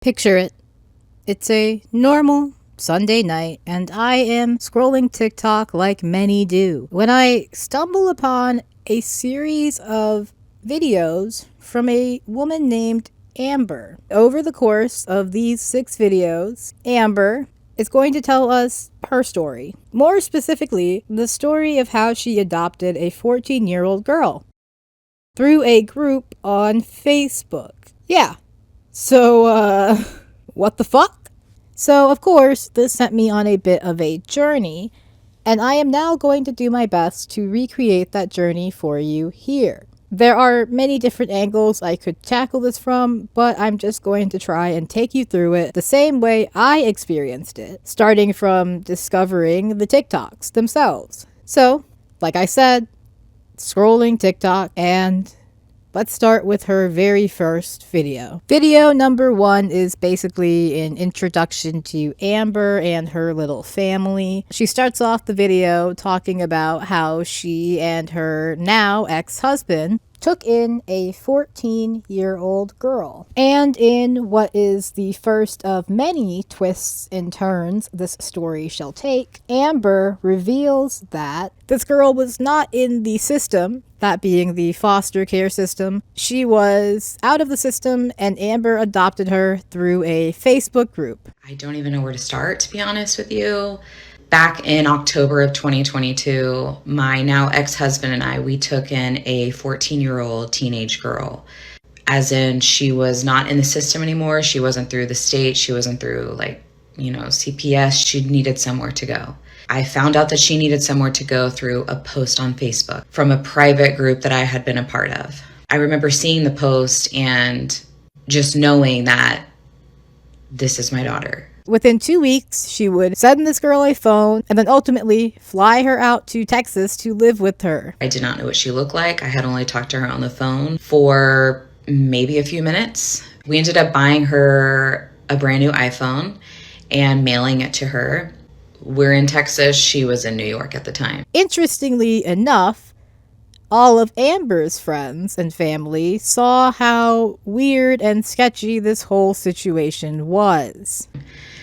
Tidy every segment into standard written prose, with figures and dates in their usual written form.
Picture it. It's a normal Sunday night, and I am scrolling TikTok like many do when I stumble upon a series of videos from a woman named Amber. Over the course of these 6 videos, Amber is going to tell us her story. More specifically, the story of how she adopted a 14-year-old girl through a group on Facebook. Yeah. So, what the fuck? So, of course, this sent me on a bit of a journey, and I am now going to do my best to recreate that journey for you here. There are many different angles I could tackle this from, but I'm just going to try and take you through it the same way I experienced it, starting from discovering the TikToks themselves. So, like I said, scrolling TikTok, and let's start with her very first video. Video number 1 is basically an introduction to Amber and her little family. She starts off the video talking about how she and her now ex-husband took in a 14-year-old girl. And in what is the first of many twists and turns this story shall take, Amber reveals that this girl was not in the system, that being the foster care system. She was out of the system, and Amber adopted her through a Facebook group. I don't even know where to start, to be honest with you. Back in October of 2022, my now ex-husband and I, we took in a 14-year-old teenage girl. As in, she was not in the system anymore. She wasn't through the state. She wasn't through, CPS. She needed somewhere to go. I found out that she needed somewhere to go through a post on Facebook from a private group that I had been a part of. I remember seeing the post and just knowing that this is my daughter. Within 2 weeks, she would send this girl a phone and then ultimately fly her out to Texas to live with her. I did not know what she looked like. I had only talked to her on the phone for maybe a few minutes. We ended up buying her a brand new iPhone and mailing it to her. We're in Texas. She was in New York at the time. Interestingly enough, all of Amber's friends and family saw how weird and sketchy this whole situation was.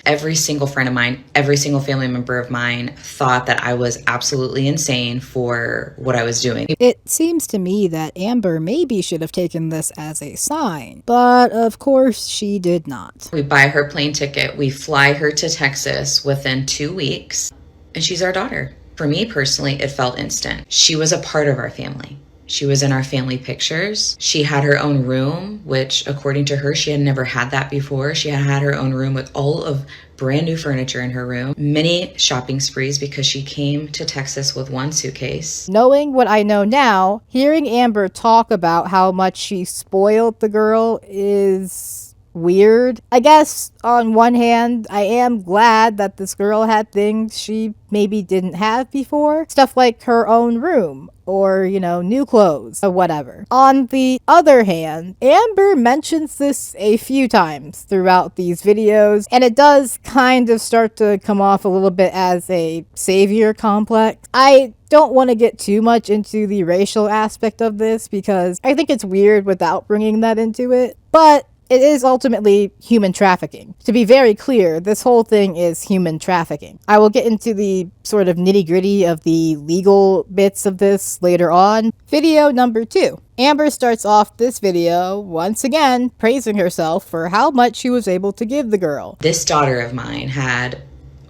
Every single friend of mine, every single family member of mine thought that I was absolutely insane for what I was doing. It seems to me that Amber maybe should have taken this as a sign, but of course she did not. We buy her plane ticket, we fly her to Texas within 2 weeks, and she's our daughter. For me personally, it felt instant. She was a part of our family. She was in our family pictures. She had her own room, which according to her, she had never had that before. She had her own room with all of brand new furniture in her room. Many shopping sprees because she came to Texas with 1 suitcase. Knowing what I know now, hearing Amber talk about how much she spoiled the girl is weird. I guess on one hand, I am glad that this girl had things she maybe didn't have before. Stuff like her own room or, new clothes or whatever. On the other hand, Amber mentions this a few times throughout these videos, and it does kind of start to come off a little bit as a savior complex. I don't want to get too much into the racial aspect of this because I think it's weird without bringing that into it, but it is ultimately human trafficking. To be very clear, this whole thing is human trafficking. I will get into the sort of nitty-gritty of the legal bits of this later on. Video number 2. Amber starts off this video, once again, praising herself for how much she was able to give the girl. This daughter of mine had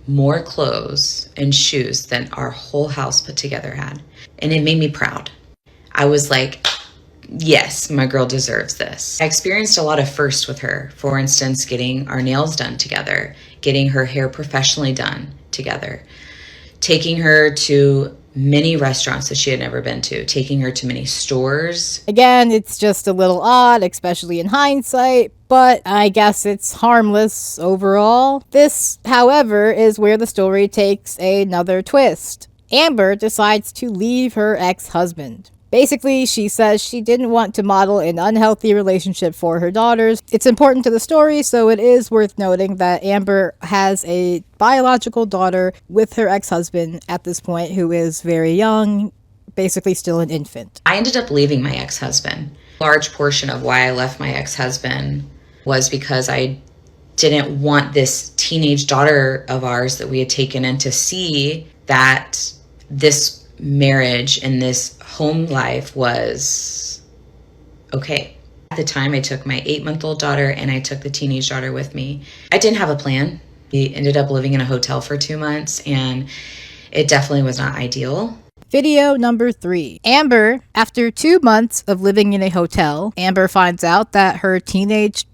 more clothes and shoes than our whole house put together had. And it made me proud. I was like, yes, my girl deserves this. I experienced a lot of firsts with her. For instance, getting our nails done together, getting her hair professionally done together, taking her to many restaurants that she had never been to, taking her to many stores. Again, it's just a little odd, especially in hindsight, but I guess it's harmless overall. This, however, is where the story takes another twist. Amber decides to leave her ex-husband. Basically, she says she didn't want to model an unhealthy relationship for her daughters. It's important to the story, so it is worth noting that Amber has a biological daughter with her ex-husband at this point who is very young, basically still an infant. I ended up leaving my ex-husband. A large portion of why I left my ex-husband was because I didn't want this teenage daughter of ours that we had taken in to see that this marriage and this home life was okay. At the time, I took my 8-month-old daughter and I took the teenage daughter with me. I didn't have a plan. We ended up living in a hotel for 2 months, and it definitely was not ideal. Video number 3. Amber, after 2 months of living in a hotel, Amber finds out that her teenage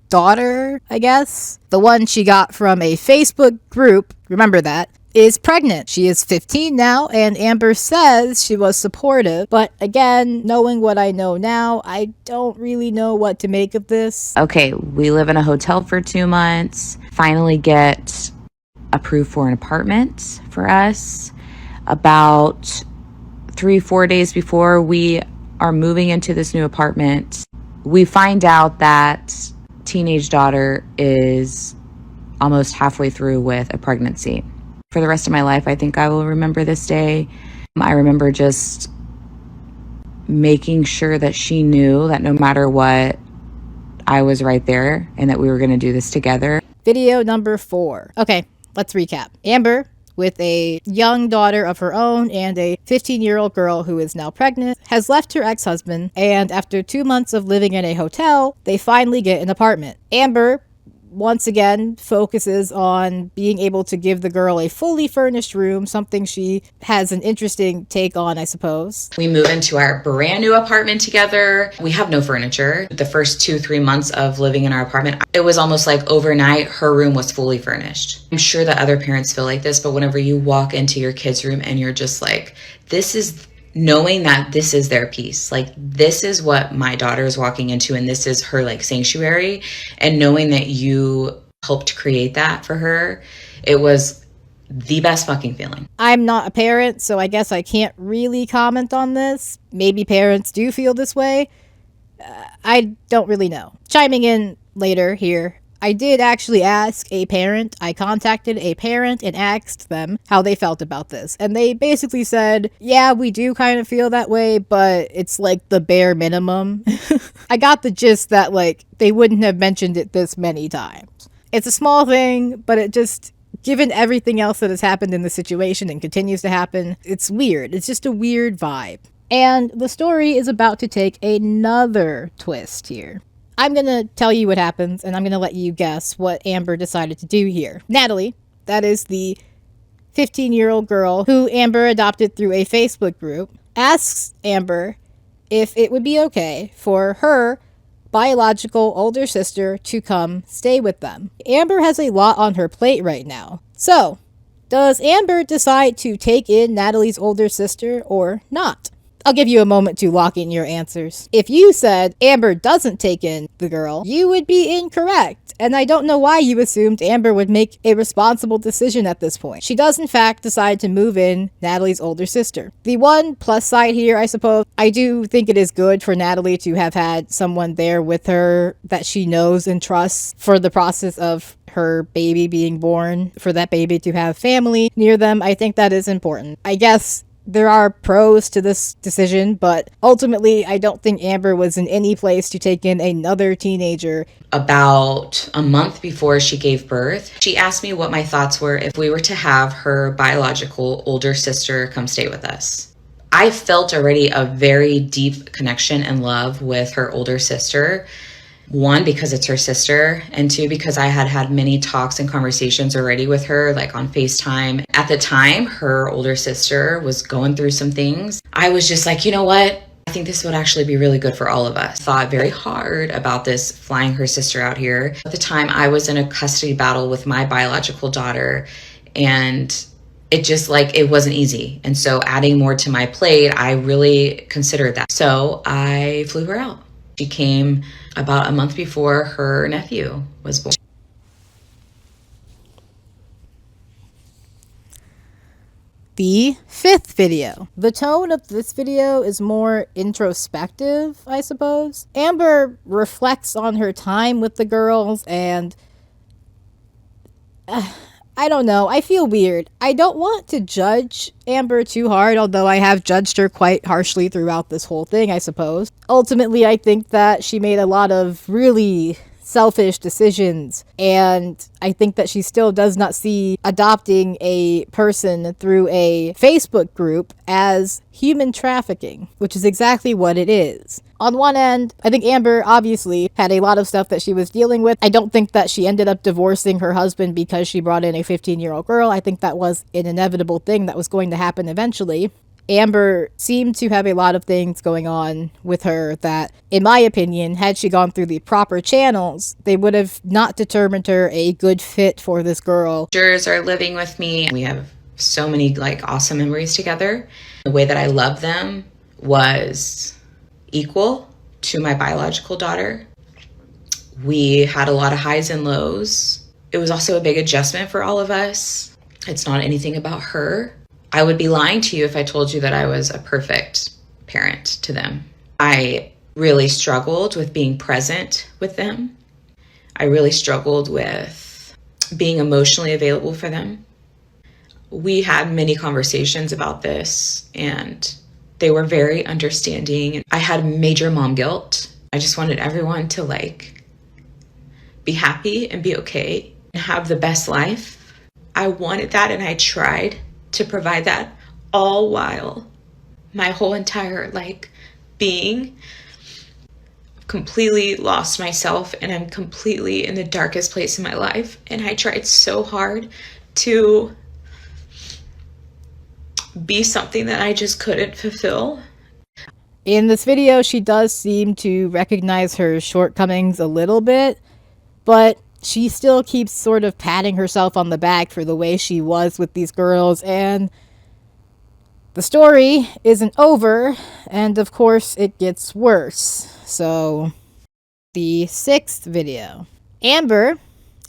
daughter, I guess, the one she got from a Facebook group, remember that, is pregnant. She is 15 now, and Amber says she was supportive. But again, knowing what I know now, I don't really know what to make of this. Okay, we live in a hotel for 2 months, finally get approved for an apartment for us. About 3-4 days before we are moving into this new apartment, we find out that teenage daughter is almost halfway through with a pregnancy. For the rest of my life, I think I will remember this day. I remember just making sure that she knew that no matter what, I was right there and that we were going to do this together. Video number 4. Okay, let's recap. Amber, with a young daughter of her own and a 15-year-old girl who is now pregnant, has left her ex-husband, and after 2 months of living in a hotel, they finally get an apartment. Amber, once again, focuses on being able to give the girl a fully furnished room, something she has an interesting take on, I suppose. We move into our brand new apartment together. We have no furniture. The first 2-3 months of living in our apartment, it was almost like overnight, her room was fully furnished. I'm sure that other parents feel like this, but whenever you walk into your kid's room and you're just like, this is knowing that this is their piece, like this is what my daughter is walking into and this is her like sanctuary, and knowing that you helped create that for her, it was the best fucking feeling. I'm not a parent, so I guess I can't really comment on this. Maybe parents do feel this way. I don't really know. Chiming in later here, I did actually ask a parent. I contacted a parent and asked them how they felt about this. And they basically said, yeah, we do kind of feel that way, but it's like the bare minimum. I got the gist that like they wouldn't have mentioned it this many times. It's a small thing, but it just, given everything else that has happened in the situation and continues to happen, it's weird. It's just a weird vibe. And the story is about to take another twist here. I'm going to tell you what happens, and I'm going to let you guess what Amber decided to do here. Natalie, that is the 15-year-old girl who Amber adopted through a Facebook group, asks Amber if it would be okay for her biological older sister to come stay with them. Amber has a lot on her plate right now. So, does Amber decide to take in Natalie's older sister or not? I'll give you a moment to lock in your answers. If you said Amber doesn't take in the girl, you would be incorrect. And I don't know why you assumed Amber would make a responsible decision at this point. She does in fact decide to move in Natalie's older sister. The one plus side here, I suppose, I do think it is good for Natalie to have had someone there with her that she knows and trusts for the process of her baby being born, for that baby to have family near them. I think that is important. I guess there are pros to this decision, but ultimately, I don't think Amber was in any place to take in another teenager. About a month before she gave birth, she asked me what my thoughts were if we were to have her biological older sister come stay with us. I felt already a very deep connection and love with her older sister. One, because it's her sister, and two, because I had had many talks and conversations already with her, like on FaceTime. At the time, her older sister was going through some things. I was just like, you know what? I think this would actually be really good for all of us. Thought very hard about this, flying her sister out here. At the time, I was in a custody battle with my biological daughter, and it just like, it wasn't easy. And so adding more to my plate, I really considered that. So I flew her out. She came about a month before her nephew was born. The 5th video. The tone of this video is more introspective, I suppose. Amber reflects on her time with the girls and I don't know. I feel weird. I don't want to judge Amber too hard, although I have judged her quite harshly throughout this whole thing, I suppose. Ultimately, I think that she made a lot of really selfish decisions. And I think that she still does not see adopting a person through a Facebook group as human trafficking, which is exactly what it is. On one end, I think Amber obviously had a lot of stuff that she was dealing with. I don't think that she ended up divorcing her husband because she brought in a 15-year-old girl. I think that was an inevitable thing that was going to happen eventually. Amber seemed to have a lot of things going on with her that, in my opinion, had she gone through the proper channels, they would have not determined her a good fit for this girl. Sisters are living with me. We have so many awesome memories together. The way that I love them was equal to my biological daughter. We had a lot of highs and lows. It was also a big adjustment for all of us. It's not anything about her. I would be lying to you if I told you that I was a perfect parent to them. I really struggled with being present with them. I really struggled with being emotionally available for them. We had many conversations about this, and they were very understanding. I had major mom guilt. I just wanted everyone to be happy and be okay and have the best life. I wanted that, and I tried to provide that, all while my whole entire being completely lost myself, and I'm completely in the darkest place in my life. And I tried so hard to be something that I just couldn't fulfill. In this video, she does seem to recognize her shortcomings a little bit, but she still keeps sort of patting herself on the back for the way she was with these girls, and the story isn't over, and of course it gets worse. So, the 6th video. Amber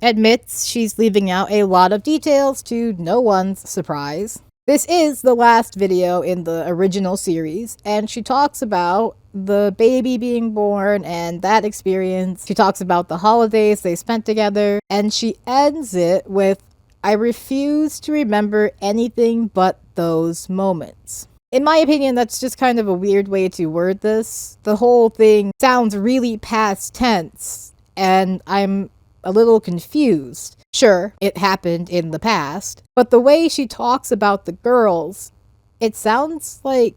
admits she's leaving out a lot of details to no one's surprise. This is the last video in the original series, and she talks about the baby being born and that experience. She talks about the holidays they spent together, and she ends it with, "I refuse to remember anything but those moments." In my opinion, that's just kind of a weird way to word this. The whole thing sounds really past tense, and I'm a little confused. Sure, it happened in the past, but the way she talks about the girls, it sounds like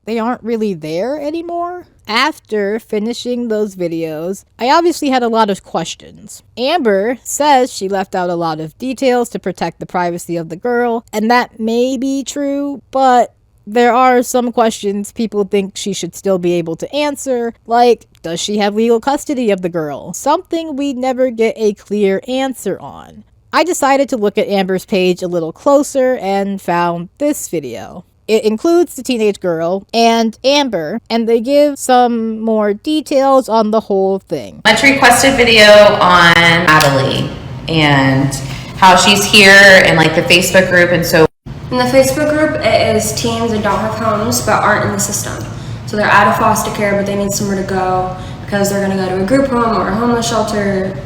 they aren't really there anymore. After finishing those videos, I obviously had a lot of questions. Amber says she left out a lot of details to protect the privacy of the girl, and that may be true, but there are some questions people think she should still be able to answer, like, does she have legal custody of the girl? Something we never get a clear answer on. I decided to look at Amber's page a little closer and found this video. It includes the teenage girl and Amber, and they give some more details on the whole thing. Much requested video on Natalie and how she's here in the Facebook group, and so in the Facebook group, it is teens that don't have homes but aren't in the system. So they're out of foster care, but they need somewhere to go because they're going to go to a group home or a homeless shelter.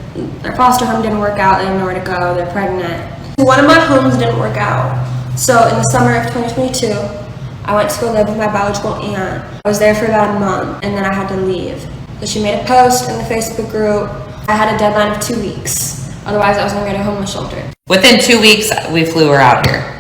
Their foster home didn't work out, they have nowhere to go, they're pregnant. One of my homes didn't work out. So in the summer of 2022, I went to go live with my biological aunt. I was there for about a month, and then I had to leave. So she made a post in the Facebook group. I had a deadline of 2 weeks. Otherwise, I was going to go to a homeless shelter. Within 2 weeks, we flew her out here.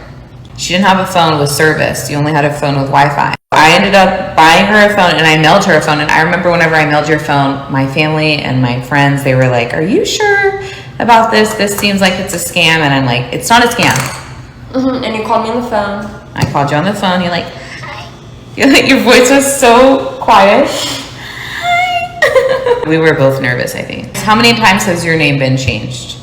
She didn't have a phone with service. You only had a phone with Wi-Fi. I ended up buying her a phone, and I mailed her a phone. And I remember whenever I mailed your phone, my family and my friends, they were like, "Are you sure about this? This seems like it's a scam." And I'm like, "It's not a scam." And you called me on the phone. I called you on the phone. You're like, "Hi." Your voice was so quiet. Hi. We were both nervous, I think. How many times has your name been changed?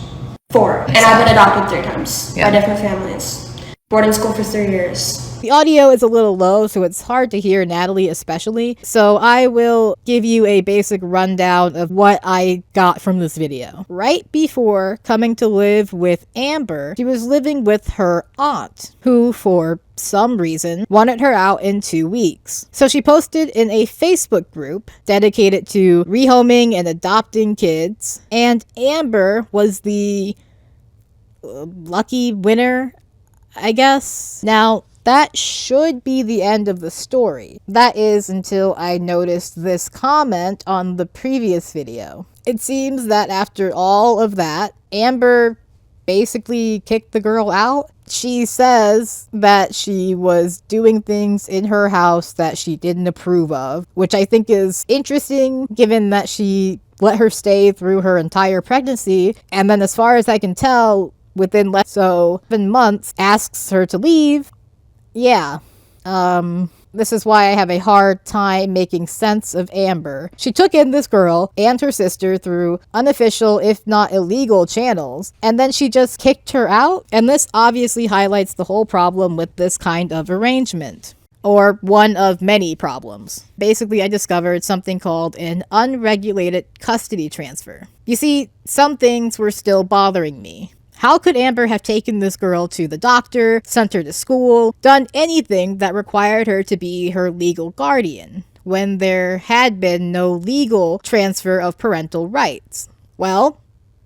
4. And I've been adopted 3 times Yeah. by different families. Boarding school for 3 years. The audio is a little low, so it's hard to hear Natalie especially. So I will give you a basic rundown of what I got from this video. Right before coming to live with Amber, she was living with her aunt, who for some reason wanted her out in 2 weeks. So she posted in a Facebook group dedicated to rehoming and adopting kids, and Amber was the lucky winner, I guess. Now, that should be the end of the story. That is until I noticed this comment on the previous video. It seems that after all of that, Amber basically kicked the girl out. She says that she was doing things in her house that she didn't approve of, which I think is interesting given that she let her stay through her entire pregnancy, and then as far as I can tell, within less so 7 months, asks her to leave. Yeah. This is why I have a hard time making sense of Amber. She took in this girl and her sister through unofficial, if not illegal, channels, and then she just kicked her out? And this obviously highlights the whole problem with this kind of arrangement. Or one of many problems. Basically, I discovered something called an unregulated custody transfer. You see, some things were still bothering me. How could Amber have taken this girl to the doctor, sent her to school, done anything that required her to be her legal guardian, when there had been no legal transfer of parental rights? Well,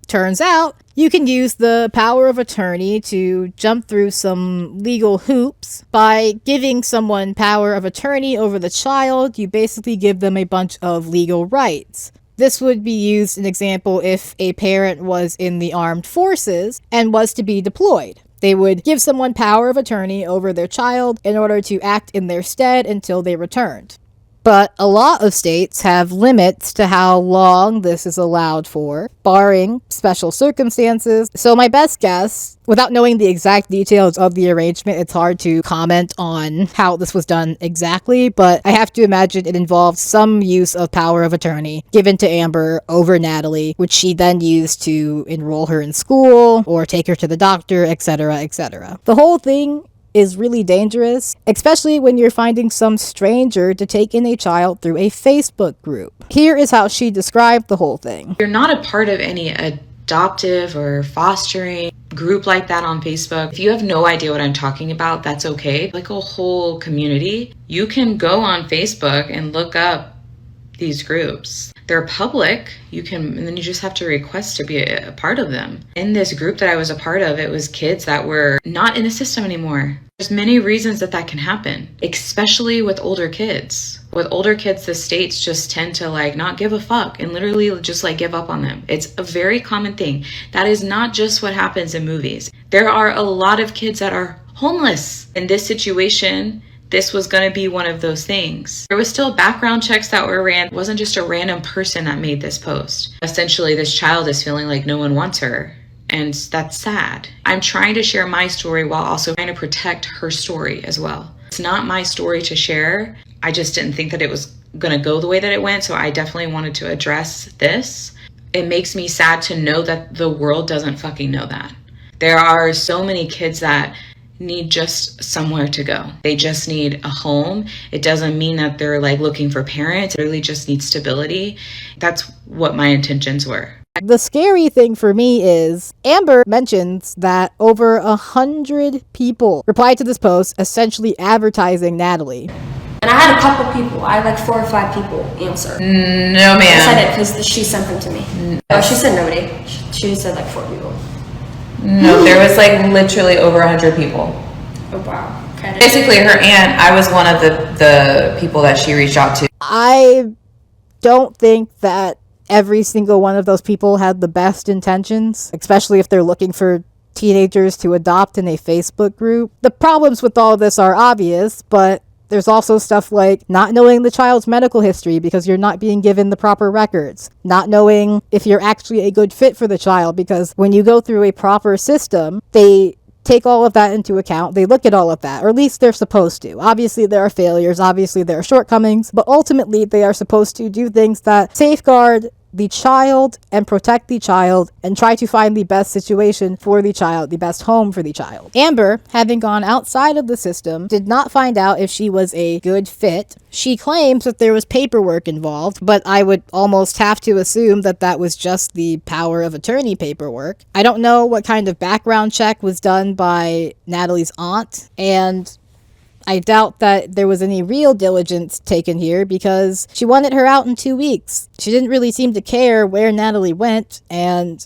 turns out you can use the power of attorney to jump through some legal hoops. By giving someone power of attorney over the child, you basically give them a bunch of legal rights. This would be used, an example, if a parent was in the armed forces and was to be deployed. They would give someone power of attorney over their child in order to act in their stead until they returned. But a lot of states have limits to how long this is allowed for, barring special circumstances. So my best guess, without knowing the exact details of the arrangement, it's hard to comment on how this was done exactly, but I have to imagine it involved some use of power of attorney given to Amber over Natalie, which she then used to enroll her in school or take her to the doctor, etc., etc. The whole thing is really dangerous, especially when you're finding some stranger to take in a child through a Facebook group. Here is how she described the whole thing. You're not a part of any adoptive or fostering group like that on Facebook. If you have no idea what I'm talking about, that's okay. Like a whole community, you can go on Facebook and look up these groups. They're public, and then you just have to request to be a part of them. In this group that I was a part of, it was kids that were not in the system anymore. There's many reasons that can happen, especially with older kids. With older kids, the states just tend to not give a fuck and literally just give up on them. It's a very common thing. That is not just what happens in movies. There are a lot of kids that are homeless. In this situation, this was going to be one of those things. There was still background checks that were ran. It wasn't just a random person that made this post. Essentially, this child is feeling like no one wants her. And that's sad. I'm trying to share my story while also trying to protect her story as well. It's not my story to share. I just didn't think that it was going to go the way that it went. So I definitely wanted to address this. It makes me sad to know that the world doesn't fucking know that. There are so many kids that need just somewhere to go. They just need a home. It doesn't mean that they're looking for parents. They really just need stability. That's what my intentions were. The scary thing for me is Amber mentions that over 100 people replied to this post, essentially advertising Natalie. And I had a couple people. I had 4 or 5 people answer. No, ma'am. I said it because she sent them to me. Oh, she said nobody. She said 4 people. No, there was literally over 100 people. Oh wow. Okay. Basically, her aunt, I was one of the people that she reached out to. I don't think that every single one of those people had the best intentions, especially if they're looking for teenagers to adopt in a Facebook group. The problems with all of this are obvious, but there's also stuff like not knowing the child's medical history because you're not being given the proper records. Not knowing if you're actually a good fit for the child because when you go through a proper system, they take all of that into account. They look at all of that, or at least they're supposed to. Obviously, there are failures. Obviously, there are shortcomings, but ultimately, they are supposed to do things that safeguard the child and protect the child and try to find the best situation for the child, the best home for the child. Amber, having gone outside of the system, did not find out if she was a good fit. She claims that there was paperwork involved, but I would almost have to assume that that was just the power of attorney paperwork. I don't know what kind of background check was done by Natalie's aunt, and I doubt that there was any real diligence taken here because she wanted her out in 2 weeks. She didn't really seem to care where Natalie went, and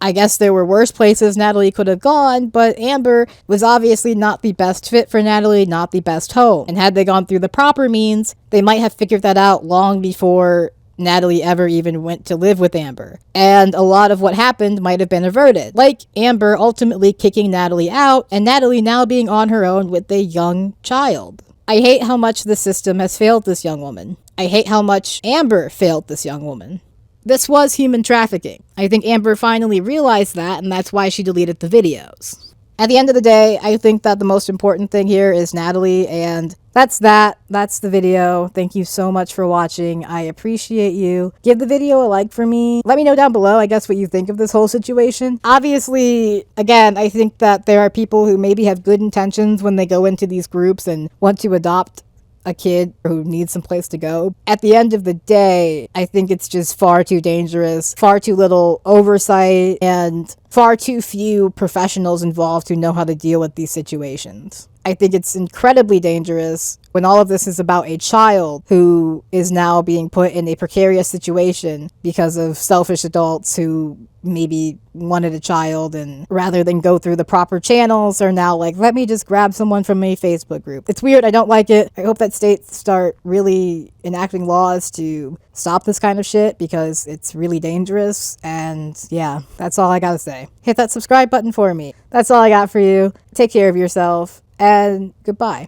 I guess there were worse places Natalie could have gone, but Amber was obviously not the best fit for Natalie, not the best home. And had they gone through the proper means, they might have figured that out long before Natalie ever even went to live with Amber. And a lot of what happened might have been averted, like Amber ultimately kicking Natalie out and Natalie now being on her own with a young child. I hate how much the system has failed this young woman. I hate how much Amber failed this young woman. This was human trafficking. I think Amber finally realized that, and that's why she deleted the videos. At the end of the day, I think that the most important thing here is Natalie, and that's that. That's the video. Thank you so much for watching. I appreciate you. Give the video a like for me. Let me know down below, I guess, what you think of this whole situation. Obviously, again, I think that there are people who maybe have good intentions when they go into these groups and want to adopt a kid who needs some place to go. At the end of the day, I think it's just far too dangerous, far too little oversight, and far too few professionals involved who know how to deal with these situations. I think it's incredibly dangerous when all of this is about a child who is now being put in a precarious situation because of selfish adults who maybe wanted a child, and rather than go through the proper channels are now like, let me just grab someone from a Facebook group. It's weird. I don't like it. I hope that states start really enacting laws to stop this kind of shit because it's really dangerous. And yeah, that's all I gotta say. Hit that subscribe button for me. That's all I got for you. Take care of yourself, and goodbye.